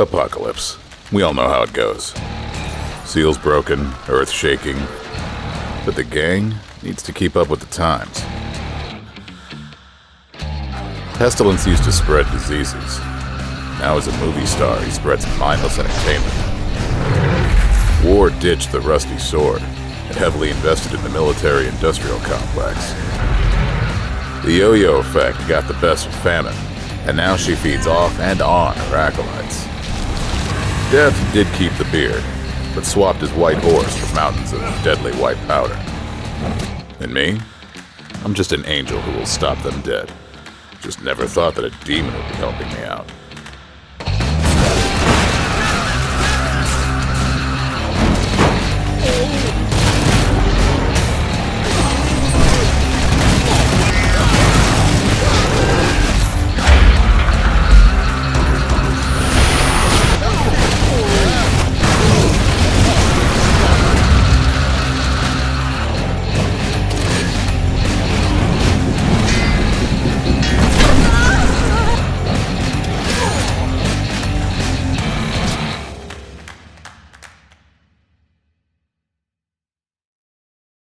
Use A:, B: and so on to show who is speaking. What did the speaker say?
A: Apocalypse. We all know how it goes. Seals broken, earth shaking. But the gang needs to keep up with the times. Pestilence used to spread diseases. Now as a movie star, he spreads mindless entertainment. War ditched the rusty sword and heavily invested in the military-industrial complex. The yo-yo effect got the best of famine, and now she feeds off and on her acolytes. Death did keep the beard, but swapped his white horse for mountains of deadly white powder. And me? I'm just an angel who will stop them dead. Just never thought that a demon would be helping me out.